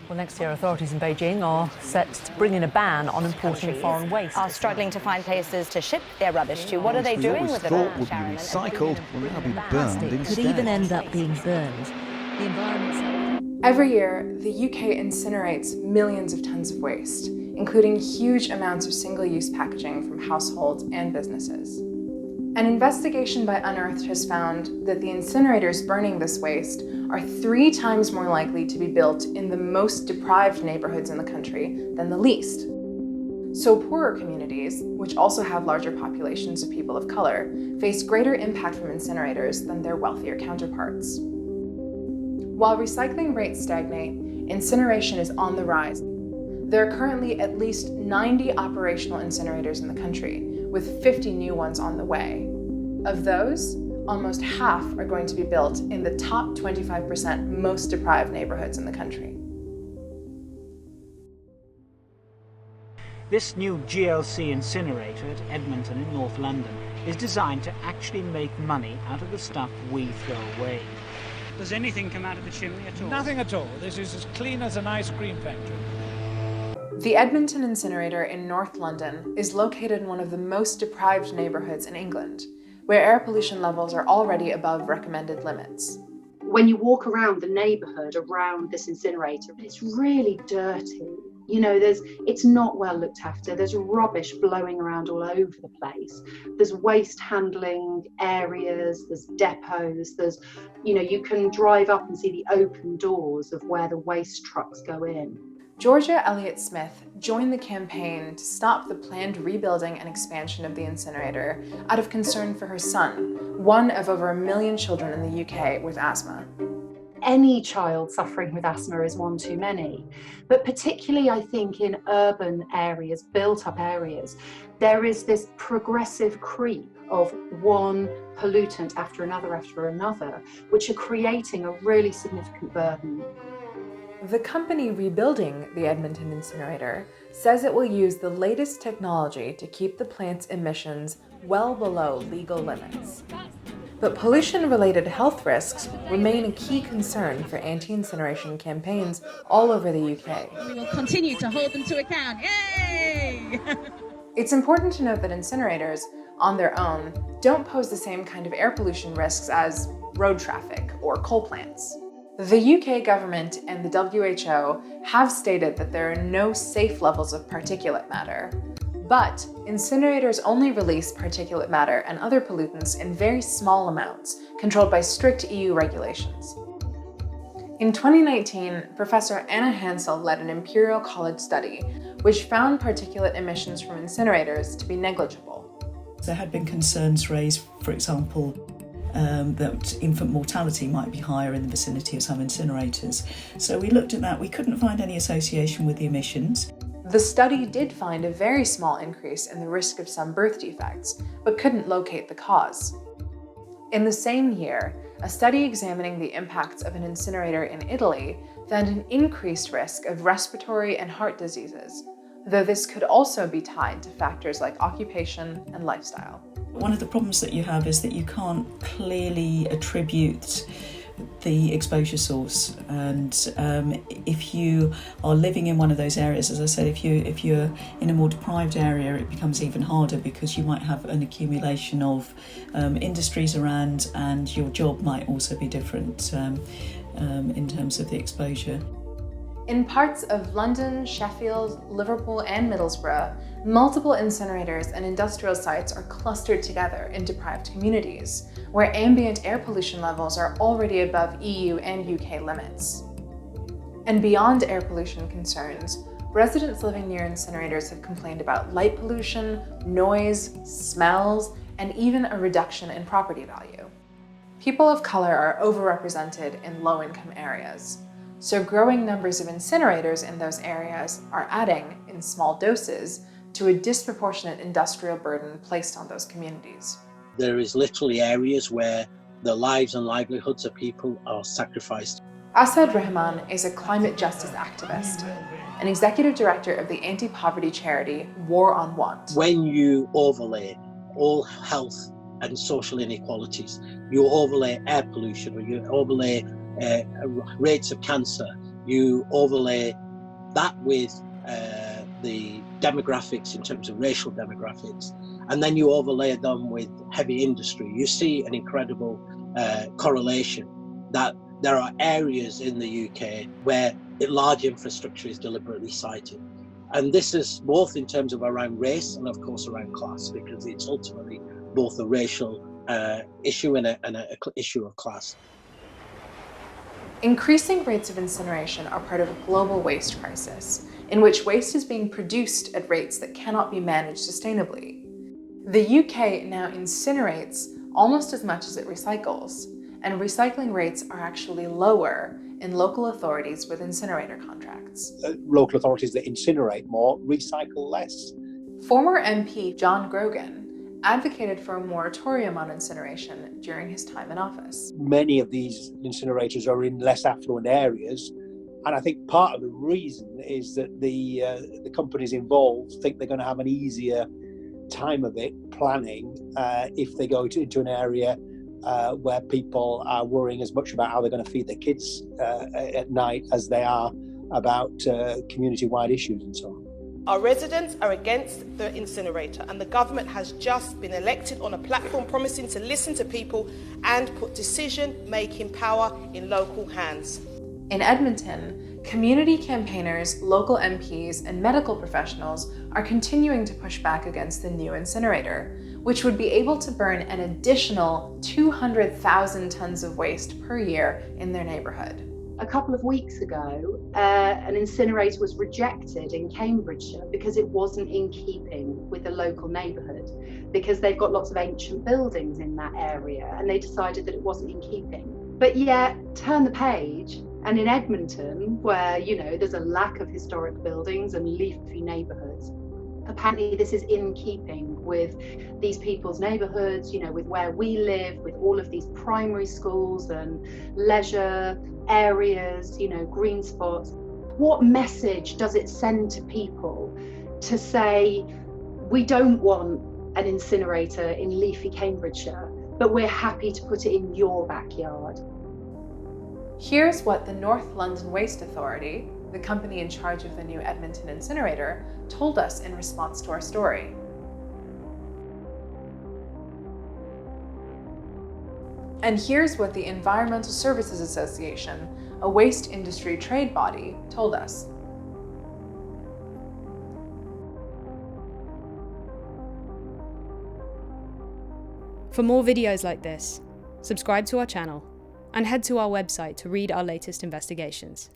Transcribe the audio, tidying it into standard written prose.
Well, next year, authorities in Beijing are set to bring in a ban on importing foreign waste. Are struggling to find places to ship their rubbish to. What are they doing with the ban? Would be recycled will now be burned instead. Could even end up being burned. The environment. Every year, the UK incinerates millions of tons of waste, including huge amounts of single-use packaging from households and businesses. An investigation by Unearthed has found that the incinerators burning this waste are 3 times more likely to be built in the most deprived neighborhoods in the country than the least. So poorer communities, which also have larger populations of people of color, face greater impact from incinerators than their wealthier counterparts. While recycling rates stagnate, incineration is on the rise. There are currently at least 90 operational incinerators in the country, with 50 new ones on the way. Of those, almost half are going to be built in the top 25% most deprived neighborhoods in the country. This new GLC incinerator at Edmonton in North London is designed to actually make money out of the stuff we throw away. Does anything come out of the chimney at all? Nothing at all. This is as clean as an ice cream factory. The Edmonton incinerator in North London is located in one of the most deprived neighborhoods in England, where air pollution levels are already above recommended limits. When you walk around the neighbourhood around this incinerator, it's really dirty. You know, it's not well looked after. There's rubbish blowing around all over the place. There's waste handling areas, there's depots, you can drive up and see the open doors of where the waste trucks go in. Georgia Elliott-Smith joined the campaign to stop the planned rebuilding and expansion of the incinerator out of concern for her son, one of over 1 million children in the UK with asthma. Any child suffering with asthma is one too many, but particularly I think in urban areas, built up areas, there is this progressive creep of one pollutant after another, which are creating a really significant burden. The company rebuilding the Edmonton incinerator says it will use the latest technology to keep the plant's emissions well below legal limits. But pollution-related health risks remain a key concern for anti-incineration campaigns all over the UK. We will continue to hold them to account. Yay! It's important to note that incinerators, on their own, don't pose the same kind of air pollution risks as road traffic or coal plants. The UK government and the WHO have stated that there are no safe levels of particulate matter, but incinerators only release particulate matter and other pollutants in very small amounts, controlled by strict EU regulations. In 2019, Professor Anna Hansel led an Imperial College study which found particulate emissions from incinerators to be negligible. There had been concerns raised, for example, that infant mortality might be higher in the vicinity of some incinerators. So we looked at that. We couldn't find any association with the emissions. The study did find a very small increase in the risk of some birth defects, but couldn't locate the cause. In the same year, a study examining the impacts of an incinerator in Italy found an increased risk of respiratory and heart diseases, though this could also be tied to factors like occupation and lifestyle. One of the problems that you have is that you can't clearly attribute the exposure source, and if you are living in one of those areas, as I said, if you're in a more deprived area, it becomes even harder because you might have an accumulation of industries around, and your job might also be different in terms of the exposure. In parts of London, Sheffield, Liverpool, and Middlesbrough, multiple incinerators and industrial sites are clustered together in deprived communities, where ambient air pollution levels are already above EU and UK limits. And beyond air pollution concerns, residents living near incinerators have complained about light pollution, noise, smells, and even a reduction in property value. People of color are overrepresented in low-income areas, so growing numbers of incinerators in those areas are adding, in small doses, to a disproportionate industrial burden placed on those communities. There is literally areas where the lives and livelihoods of people are sacrificed. Asad Rahman is a climate justice activist and executive director of the anti-poverty charity War on Want. When you overlay all health and social inequalities, you overlay air pollution, or you overlay rates of cancer, you overlay that with the demographics in terms of racial demographics, and then you overlay them with heavy industry, you see an incredible correlation that there are areas in the UK where large infrastructure is deliberately sited. And this is both in terms of around race and of course around class, because it's ultimately both a racial issue and an issue of class. Increasing rates of incineration are part of a global waste crisis, in which waste is being produced at rates that cannot be managed sustainably. The UK now incinerates almost as much as it recycles, and recycling rates are actually lower in local authorities with incinerator contracts. Local authorities that incinerate more recycle less. Former MP John Grogan advocated for a moratorium on incineration during his time in office. Many of these incinerators are in less affluent areas, and I think part of the reason is that the companies involved think they're going to have an easier time of it planning if they go into an area where people are worrying as much about how they're going to feed their kids at night as they are about community-wide issues and so on. Our residents are against the incinerator, and the government has just been elected on a platform promising to listen to people and put decision-making power in local hands. In Edmonton, community campaigners, local MPs, and medical professionals are continuing to push back against the new incinerator, which would be able to burn an additional 200,000 tons of waste per year in their neighbourhood. A couple of weeks ago, an incinerator was rejected in Cambridgeshire because it wasn't in keeping with the local neighbourhood, because they've got lots of ancient buildings in that area and they decided that it wasn't in keeping. But yet, turn the page, and in Edmonton, where, you know, there's a lack of historic buildings and leafy neighbourhoods, apparently this is in keeping with these people's neighbourhoods, you know, with where we live, with all of these primary schools and leisure areas, you know, green spots. What message does it send to people to say, we don't want an incinerator in leafy Cambridgeshire, but we're happy to put it in your backyard? Here's what the North London Waste Authority, the company in charge of the new Edmonton incinerator, told us in response to our story. And here's what the Environmental Services Association, a waste industry trade body, told us. For more videos like this, subscribe to our channel and head to our website to read our latest investigations.